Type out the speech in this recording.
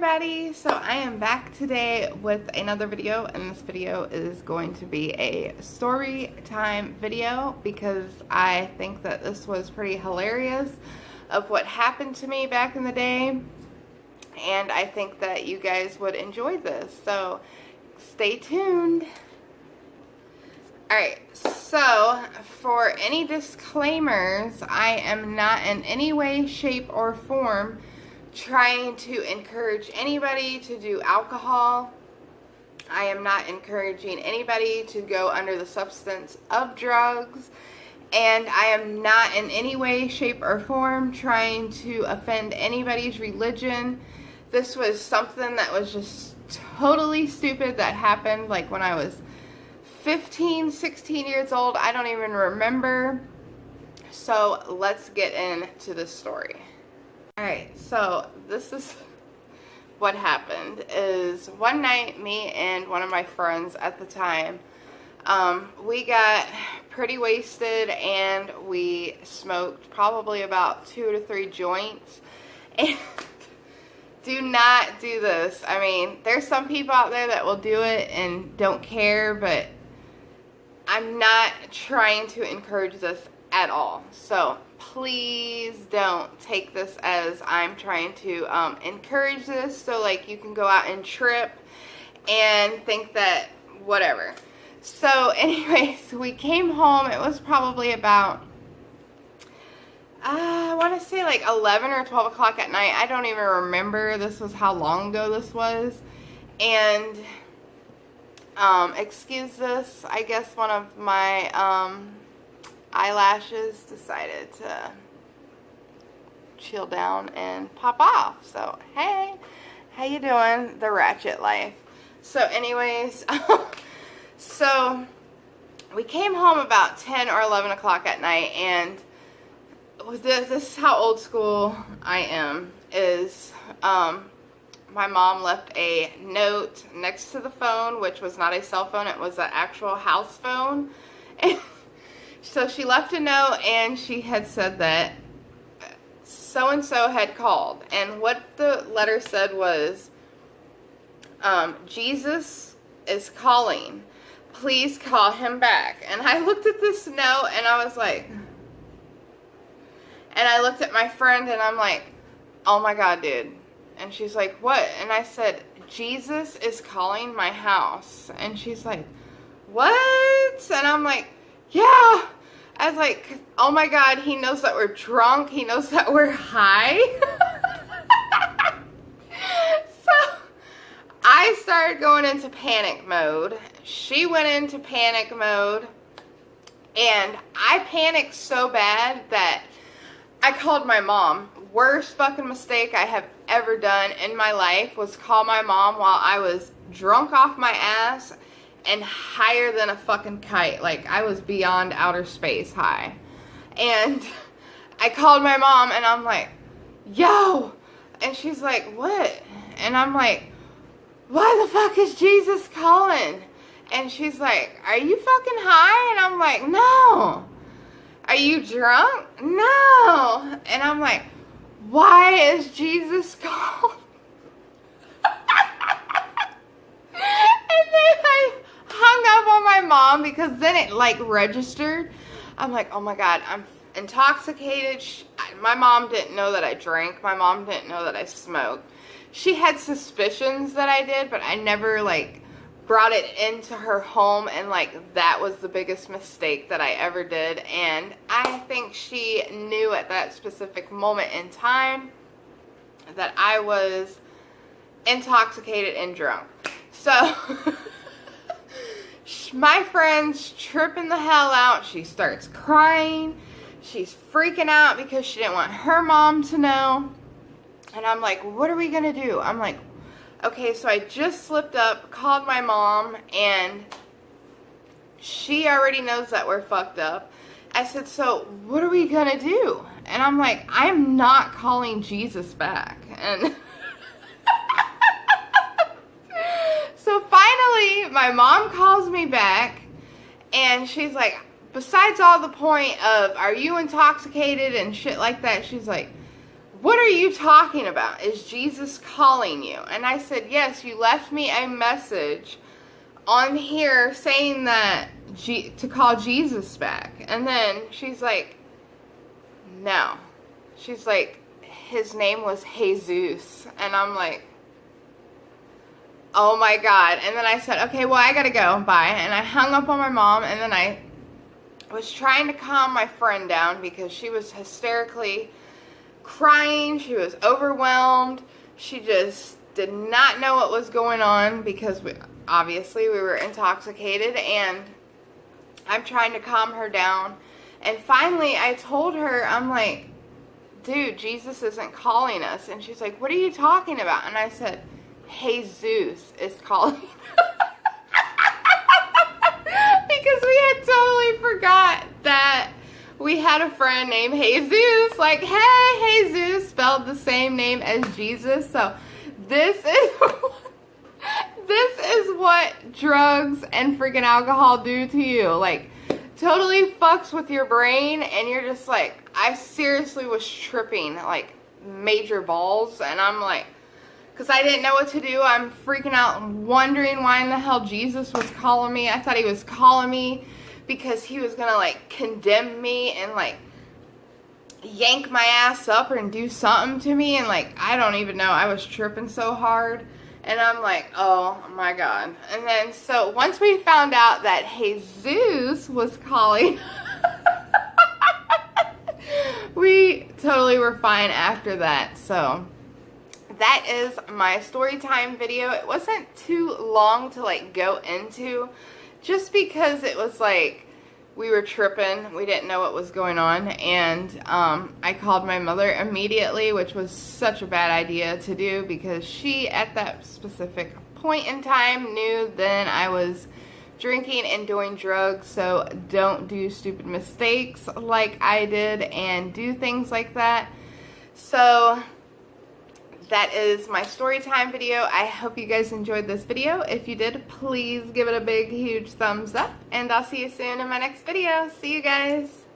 everybody, so I am back today with another video, and this video is going to be a story time video because I think that this was pretty hilarious of what happened to me back in the day, and I think that you guys would enjoy this, so stay tuned. Alright, so for any disclaimers, I am not in any way, shape, or form trying to encourage anybody to do alcohol. I am not encouraging anybody to go under the substance of drugs, and I am not in any way, shape, or form trying to offend anybody's religion. This was something that was just totally stupid that happened like when I was 15, 16 years old. I don't even remember. So let's get into the story. Alright, so this is what happened. Is one night, me and one of my friends at the time, we got pretty wasted and we smoked probably about 2 to 3 joints. And do not do this. I mean, there's some people out there that will do it and don't care, but I'm not trying to encourage this at all. So please don't take this as I'm trying to encourage this, so like you can go out and trip and think that whatever. So anyways, we came home. It was probably about I want to say like 11 or 12 o'clock at night. I don't even remember. This was how long ago this was. And excuse this, I guess one of my eyelashes decided to chill down and pop off. So hey, how you doing? The ratchet life. So anyways, so we came home about 10 or 11 o'clock at night, and this is how old school I am, is my mom left a note next to the phone, which was not a cell phone, it was an actual house phone. And so she left a note, and she had said that so-and-so had called. And what the letter said was, Jesus is calling. Please call him back. And I looked at this note, and I was like, and I looked at my friend, and I'm like, oh my God, dude. And she's like, what? And I said, Jesus is calling my house. And she's like, what? And I'm like, yeah. I was like, oh my God, he knows that we're drunk. He knows that we're high. So I started going into panic mode. She went into panic mode. And I panicked so bad that I called my mom. Worst fucking mistake I have ever done in my life was call my mom while I was drunk off my ass and higher than a fucking kite. Like, I was beyond outer space high. And I called my mom, and I'm like, yo. And she's like, what? And I'm like, why the fuck is Jesus calling? And she's like, are you fucking high? And I'm like, no. Are you drunk? No. And I'm like, why is Jesus calling? And then I hung up on my mom because then it like registered. I'm like, oh my God, I'm intoxicated. My mom didn't know that I drank. My mom didn't know that I smoked. She had suspicions that I did, but I never like brought it into her home, and like that was the biggest mistake that I ever did. And I think she knew at that specific moment in time that I was intoxicated and drunk. So my friend's tripping the hell out. She starts crying. She's freaking out because she didn't want her mom to know. And I'm like, what are we gonna do? I'm like, okay, so I just slipped up, called my mom, and she already knows that we're fucked up. I said, so what are we gonna do? And I'm like, I'm not calling Jesus back. And so finally, my mom calls me back, and she's like, besides all the point of, are you intoxicated and shit like that, she's like, what are you talking about? Is Jesus calling you? And I said, yes, you left me a message on here saying that to call Jesus back. And then she's like, no. She's like, his name was Jesus. And I'm like, oh my God. And then I said, okay, well, I gotta go. Bye. And I hung up on my mom, and then I was trying to calm my friend down because she was hysterically crying. She was overwhelmed. She just did not know what was going on because obviously we were intoxicated, and I'm trying to calm her down. And finally I told her, I'm like, dude, Jesus isn't calling us. And she's like, what are you talking about? And I said, Jesus is calling. Because we had totally forgot that we had a friend named Jesus. Like, hey, Jesus, spelled the same name as Jesus. So this is what drugs and freaking alcohol do to you. Like, totally fucks with your brain, and you're just like, I seriously was tripping like major balls, and I'm like, because I didn't know what to do. I'm freaking out, wondering why in the hell Jesus was calling me. I thought he was calling me because he was gonna like condemn me and like yank my ass up and do something to me, and like, I don't even know. I was tripping so hard, and I'm like, oh my God. And then so once we found out that Jesus was calling, we totally were fine after that. So that is my story time video. It wasn't too long to like go into, just because it was like we were tripping. We didn't know what was going on, and I called my mother immediately, which was such a bad idea to do because she at that specific point in time knew then I was drinking and doing drugs. So don't do stupid mistakes like I did and do things like that. So that is my story time video. I hope you guys enjoyed this video. If you did, please give it a big, huge thumbs up. And I'll see you soon in my next video. See you guys.